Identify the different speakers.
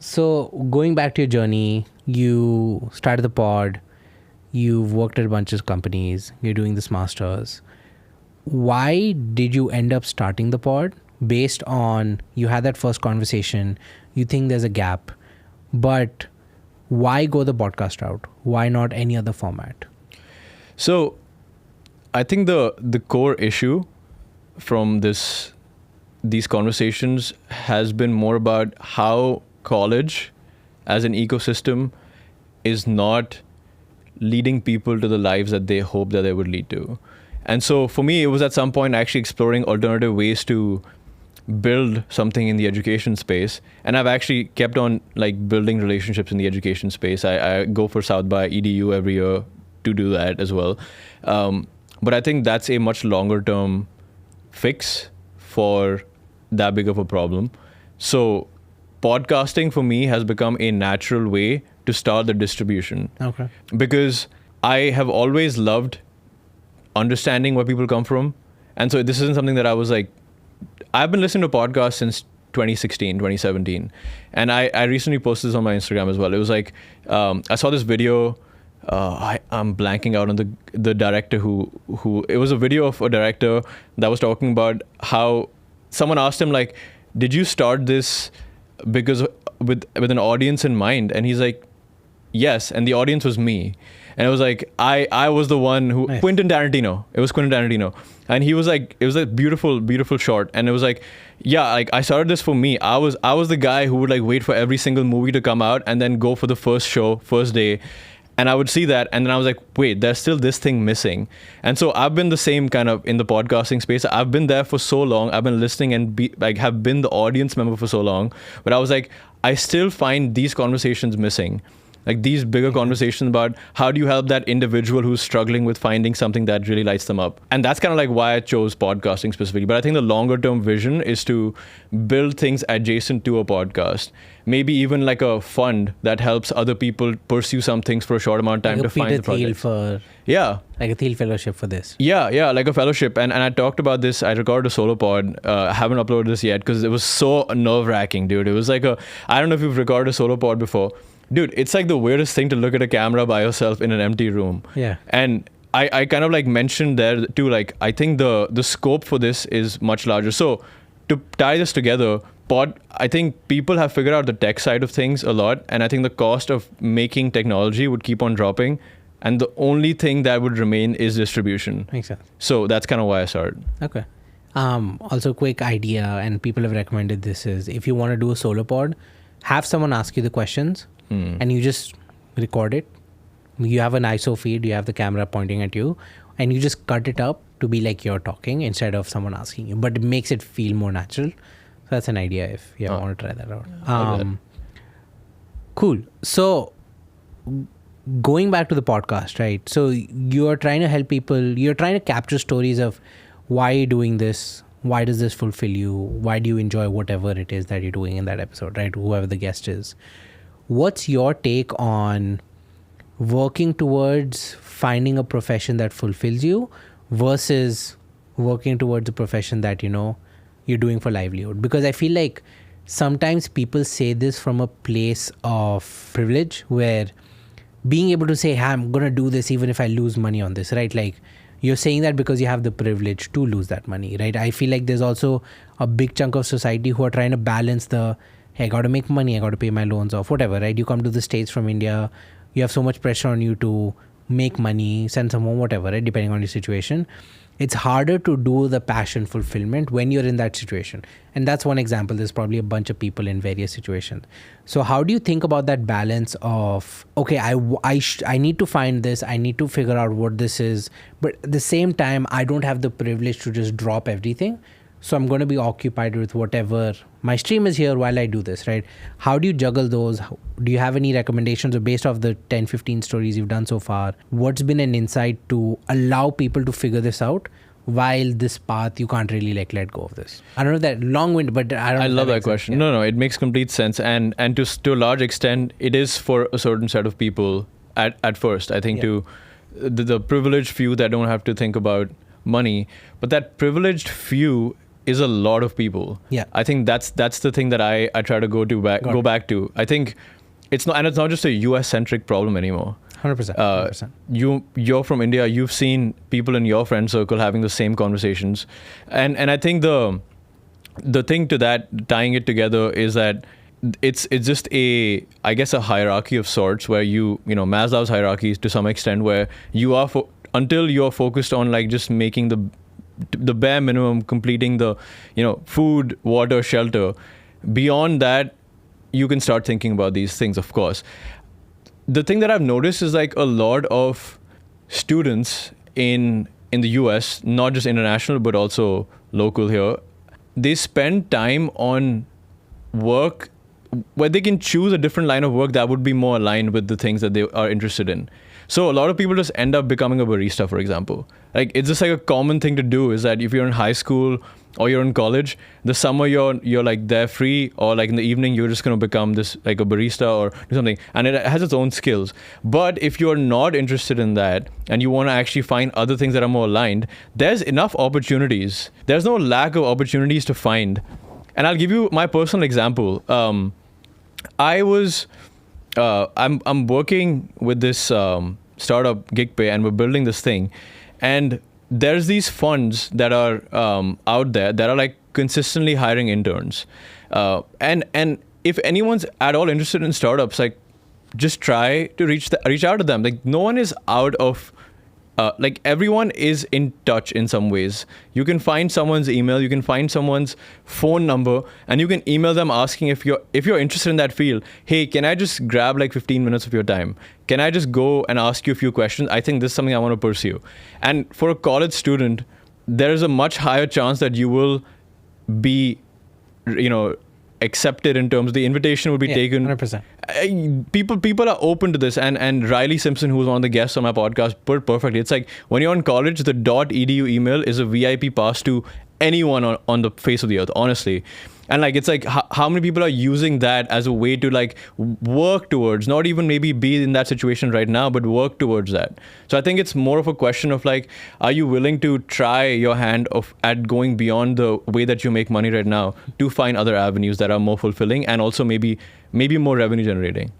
Speaker 1: So going back to your journey, you started the pod, you've worked at a bunch of companies, you're doing this masters. Why did you end up starting the pod? Based on you had that first conversation, you think there's a gap, but why go the podcast route? Why not any other format?
Speaker 2: So I think the core issue from these conversations has been more about how college as an ecosystem is not leading people to the lives that they hope that they would lead to. And so for me, it was at some point actually exploring alternative ways to build something in the education space. And I've actually kept on like building relationships in the education space. I go for South by EDU every year to do that as well. But I think that's a much longer term fix for that big of a problem. So podcasting for me has become a natural way to start the distribution.
Speaker 1: Okay.
Speaker 2: Because I have always loved understanding where people come from. And so this isn't something that I was like, I've been listening to podcasts since 2016, 2017. And I recently posted this on my Instagram as well. It was like, I saw this video, I'm blanking out on the director who, it was a video of a director that was talking about how someone asked him like, did you start this because with an audience in mind? And he's like, yes. And the audience was me. And it was like, I was the one who, nice. Quentin Tarantino. It was Quentin Tarantino. And he was like, it was a beautiful, beautiful short. And it was like, yeah, like I started this for me. I was the guy who would like wait for every single movie to come out and then go for the first show, first day. And I would see that, and then I was like, wait, there's still this thing missing. And so I've been the same kind of in the podcasting space. I've been there for so long. I've been listening and have been the audience member for so long. But I was like, I still find these conversations missing. Like these bigger conversations about how do you help that individual who's struggling with finding something that really lights them up. And that's kind of like why I chose podcasting specifically. But I think the longer term vision is to build things adjacent to a podcast. Maybe even like a fund that helps other people pursue some things for a short amount of time to find the project.
Speaker 1: Like a Thiel fellowship for this.
Speaker 2: Yeah, like a fellowship. And I talked about this. I recorded a solo pod. I haven't uploaded this yet because it was so nerve-wracking, dude. It was like I don't know if you've recorded a solo pod before. Dude, it's like the weirdest thing to look at a camera by yourself in an empty room.
Speaker 1: Yeah.
Speaker 2: And I kind of like mentioned there too, like, I think the scope for this is much larger. So to tie this together, I think people have figured out the tech side of things a lot. And I think the cost of making technology would keep on dropping. And the only thing that would remain is distribution.
Speaker 1: Makes sense.
Speaker 2: So that's kind of why I started.
Speaker 1: Okay. Also, quick idea, and people have recommended this is if you want to do a solo pod, have someone ask you the questions. And you just record it. You have an ISO feed, you have the camera pointing at you, and you just cut it up to be like you're talking instead of someone asking you. But it makes it feel more natural. So that's an idea if you want to try that out. Cool. So going back to the podcast, right? So you're trying to help people, you're trying to capture stories of why you're doing this, why does this fulfill you, why do you enjoy whatever it is that you're doing in that episode, right? Whoever the guest is. What's your take on working towards finding a profession that fulfills you versus working towards a profession that, you know, you're doing for livelihood? Because I feel like sometimes people say this from a place of privilege where being able to say, hey, I'm going to do this even if I lose money on this, right? Like you're saying that because you have the privilege to lose that money, right? I feel like there's also a big chunk of society who are trying to balance the, hey, I got to make money, I got to pay my loans off, whatever, right? You come to the States from India, you have so much pressure on you to make money, send some home, whatever, right? Depending on your situation. It's harder to do the passion fulfillment when you're in that situation. And that's one example. There's probably a bunch of people in various situations. So how do you think about that balance of, okay, I need to find this, I need to figure out what this is, but at the same time, I don't have the privilege to just drop everything. So I'm going to be occupied with whatever my stream is here while I do this, right? How do you juggle those? Do you have any recommendations or based off the 10, 15 stories you've done so far? What's been an insight to allow people to figure this out while this path, you can't really like let go of this? I don't know if that long-winded, but I
Speaker 2: love that question. Yeah. No, it makes complete sense. And to a large extent, it is for a certain set of people at first. I think to the privileged few that don't have to think about money, but that privileged few is a lot of people.
Speaker 1: Yeah.
Speaker 2: I think that's the thing that I try to go back to. I think it's not just a US centric problem anymore.
Speaker 1: 100%.
Speaker 2: You're from India. You've seen people in your friend circle having the same conversations, and I think the thing to that, tying it together, is that it's just a hierarchy of sorts, where you know Maslow's hierarchy to some extent, where you are until you're focused on like just making the bare minimum, completing the food, water, shelter. Beyond that, you can start thinking about these things, of course. The thing that I've noticed is like a lot of students in the US, not just international but also local here, they spend time on work where they can choose a different line of work that would be more aligned with the things that they are interested in. So a lot of people just end up becoming a barista, for example. Like it's just like a common thing to do, is that if you're in high school or you're in college, the summer you're like there free, or like in the evening you're just going to become this like a barista or do something, and it has its own skills. But if you're not interested in that and you want to actually find other things that are more aligned, there's enough opportunities. There's no lack of opportunities to find. And I'll give you my personal example. I'm working with this startup, GigPay, and we're building this thing. And there's these funds that are out there that are like consistently hiring interns. And if anyone's at all interested in startups, like just try to reach out to them. Like no one is out of like everyone is in touch in some ways. You can find someone's email, you can find someone's phone number, and you can email them asking if you're interested in that field. Hey, can I just grab like 15 minutes of your time? Can I just go and ask you a few questions? I think this is something I want to pursue. And for a college student, there is a much higher chance that you will be, accepted, in terms of the invitation will be taken.
Speaker 1: 100%.
Speaker 2: People are open to this, and Riley Simpson, who was one of the guests on my podcast, put it perfectly. It's like when you're in college, the .edu email is a VIP pass to anyone on the face of the earth, honestly. And like it's like how many people are using that as a way to like work towards, not even maybe be in that situation right now, but work towards that. So I think it's more of a question of like, are you willing to try your hand at going beyond the way that you make money right now to find other avenues that are more fulfilling and also maybe more revenue generating?